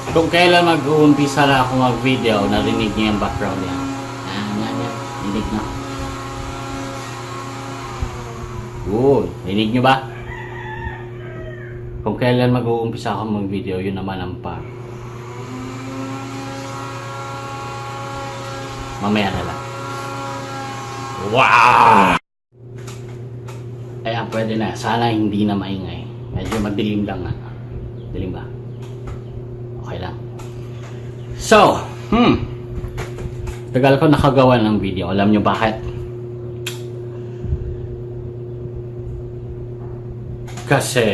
Kung kailan mag-uumpisa na ako mag-video, narinig niyo yung background niya. Yan. Rinig na. Good. Rinig niyo ba? Kung kailan mag-uumpisa ako mag-video, yun naman ang par. Mamaya na lang. Wow! Ayan, pwede na. Sana hindi na maingay. Medyo madilim lang nga. Dilim ba? Okay lang. So, tagal ko nakagawa ng video. Alam nyo bakit? Kasi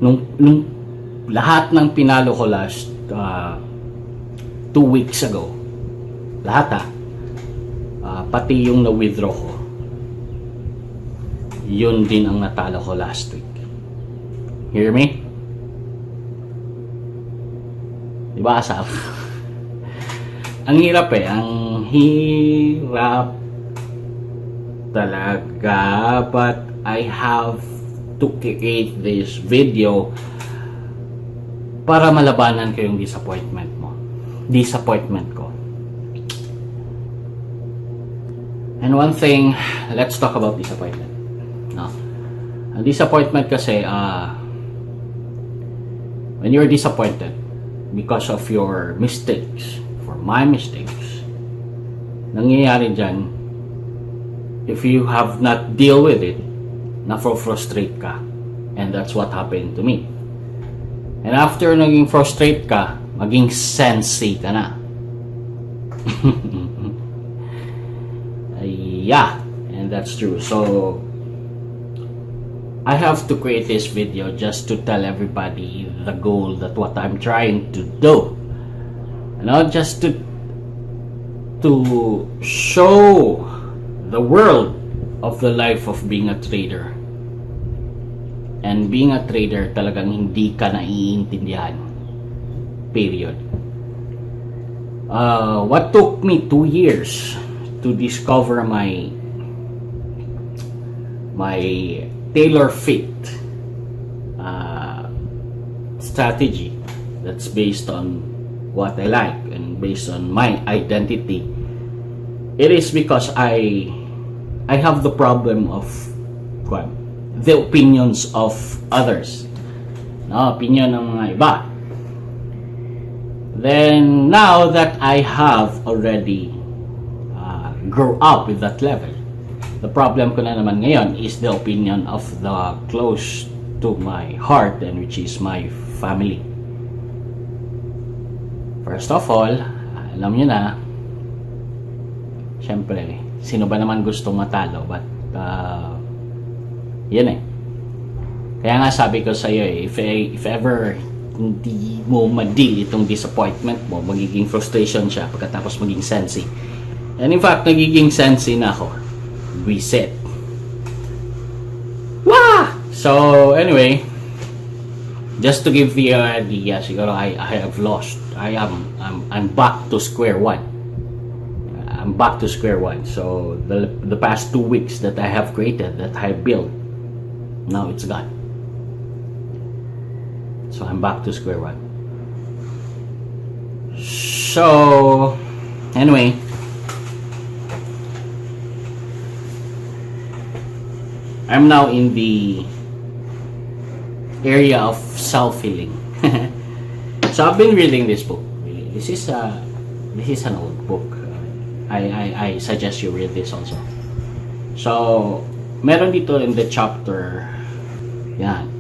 nung lahat ng pinalo ko last 2 weeks ago, lahat pati yung na-withdraw ko, yun din ang natalo ko last week. Hear me? Diba asal? Ang hirap ang hirap talaga, but I have to create this video para malabanan ko yung disappointment ko. And one thing, let's talk about disappointment. No? Ang disappointment kasi, when you're disappointed because of your mistakes, for my mistakes, nangyayari dyan, if you have not deal with it, na-frustrate ka. And that's what happened to me. And after naging frustrate ka, maging Sensi ka na. Yeah, and that's true. So I have to create this video just to tell everybody the goal, that what I'm trying to do, not just to show the world of the life of being a trader. And being a trader, talagang hindi ka naiintindihan. Period. What took me 2 years to discover my tailor-fit strategy that's based on what I like and based on my identity, it is because I have the problem of the opinions of others, opinion ng mga iba. Then now that I have already grow up with that level, the problem ko na naman ngayon is the opinion of the close to my heart, and which is my family. First of all, alam nyo na, syempre, sino ba naman gustong matalo? But yan kaya nga sabi ko sa iyo, if ever hindi mo ma-deal itong disappointment mo, magiging frustration siya pagkatapos maging Sensi. And in fact, nagiging Sensi na ako. Reset. Wah! So, anyway, just to give the idea, siguro I have lost. I'm back to square one. I'm back to square one. So, the past 2 weeks that I have created, that I built, now it's gone. So, I'm back to square one. So, anyway, I'm now in the area of self-healing. So I've been reading this book. This is an old book. I suggest you read this also. So meron dito in the chapter, yan,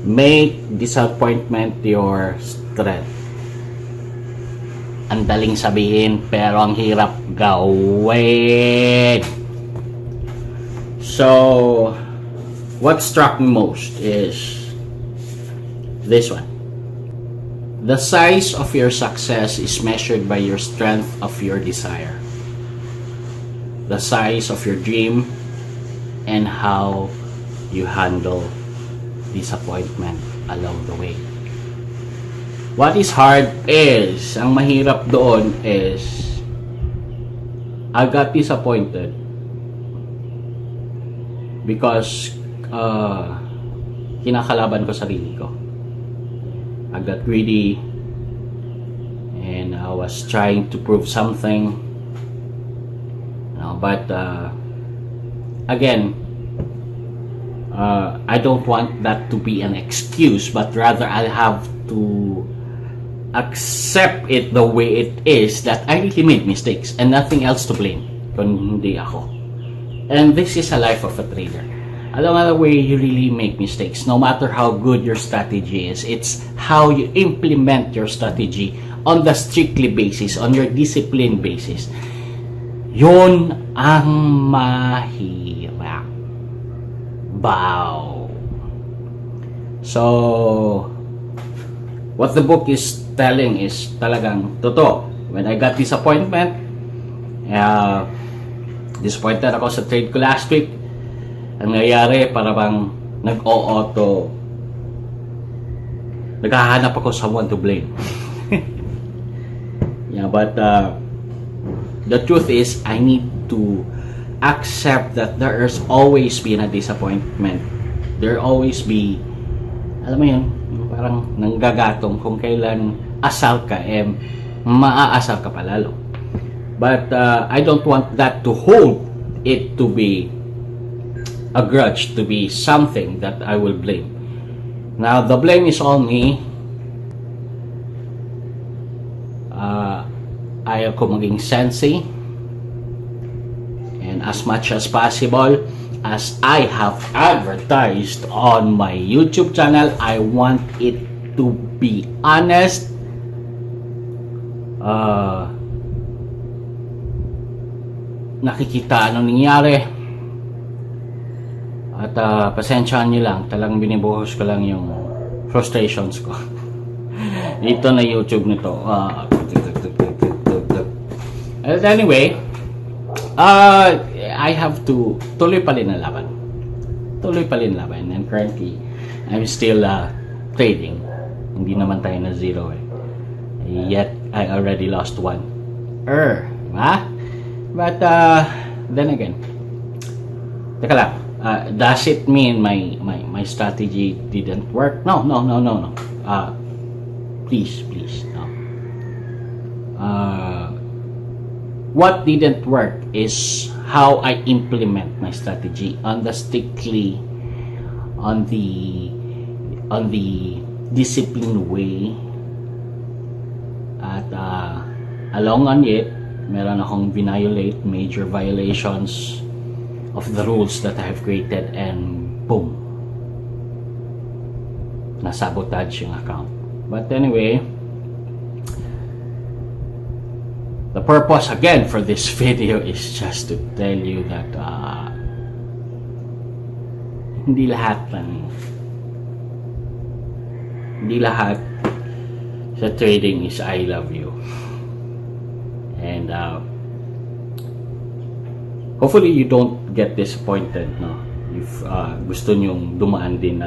make disappointment your strength. Ang daling sabihin, pero ang hirap gawin. So, what struck me most is this one. The size of your success is measured by your strength of your desire, the size of your dream, and how you handle disappointment along the way. What is hard is, ang mahirap doon is, I got disappointed because kinakalaban ko sarili ko. I got greedy, and I was trying to prove something. But again, I don't want that to be an excuse, but rather I'll have to accept it the way it is, that I really made mistakes and nothing else to blame kung hindi ako. And this is a life of a trader. Along the way, you really make mistakes. No matter how good your strategy is, it's how you implement your strategy on the strictly basis, on your discipline basis. Yun ang mahirap. Wow. So, what the book is telling is talagang totoo. When I got disappointment, disappointed ako sa trade ko last week. Ang nangyayari, para bang nag-o-auto, naghahanap ako someone to blame. Yeah, but the truth is, I need to accept that there has always been a disappointment. There always be, alam mo yun, parang nanggagatong kung kailan asal ka, maaasal ka palalo. But I don't want that to hold it to be a grudge, to be something that I will blame. Now, the blame is on me. Ayaw ko maging Sensi, and as much as possible, as I have advertised on my YouTube channel, I want it to be honest, nakikita anong nangyari, at pasensyahan nyo lang, talagang binibuhos ko lang yung frustrations ko dito na YouTube nito. Anyway, I have to tuloy pa rin ang laban. And currently, I'm still trading. Hindi naman tayo na zero eh. Yet, I already lost one. But, then again, teka lang, does it mean my strategy didn't work? No. Please, no. What didn't work is how I implement my strategy on the disciplined way. At along on it, meron akong violate major violations of the rules that I have created, and boom, nasabotage yung account. But anyway, the purpose again for this video is just to tell you that hindi lahat sa trading is I love you. And hopefully you don't get disappointed, no? If gusto nyong dumaan din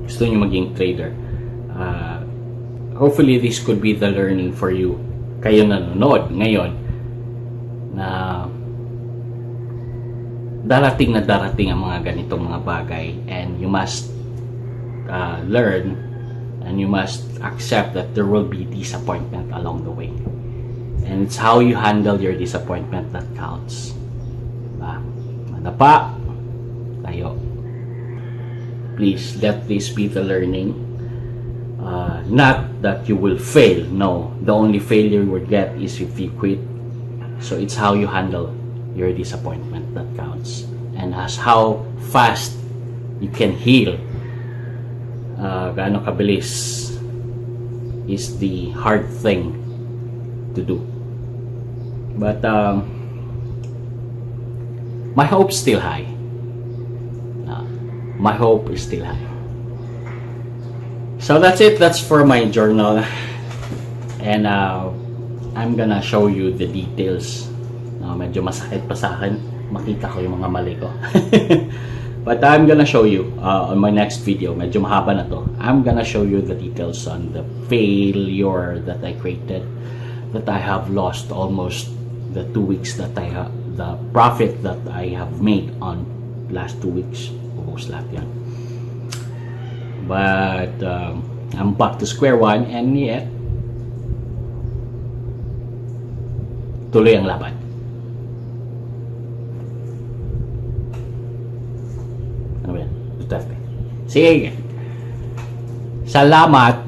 gusto nyo maging trader. Hopefully this could be the learning for you, kayo nanonood ngayon, na darating ang mga ganitong mga bagay, and you must learn, and you must accept that there will be disappointment along the way, and it's how you handle your disappointment that counts. Madapa tayo. Please let this be the learning. Not that you will fail. No, the only failure you would get is if you quit. So it's how you handle your disappointment that counts, and as how fast you can heal. Gaano kabilis is the hard thing to do. But my hope's still high. My hope is still high. So that's it. That's for my journal, and I'm gonna show you the details. Medyo masakit pa sa akin, makita ko yung mga mali ko. But I'm gonna show you on my next video. Medyo mahaba na to. I'm gonna show you the details on the failure that I created, that I have lost almost the 2 weeks that the profit that I have made on last 2 weeks. Ubos lahat yan. But I'm back to square one, and yet tuloy ang laban. Ano ba yan? Sige. Salamat.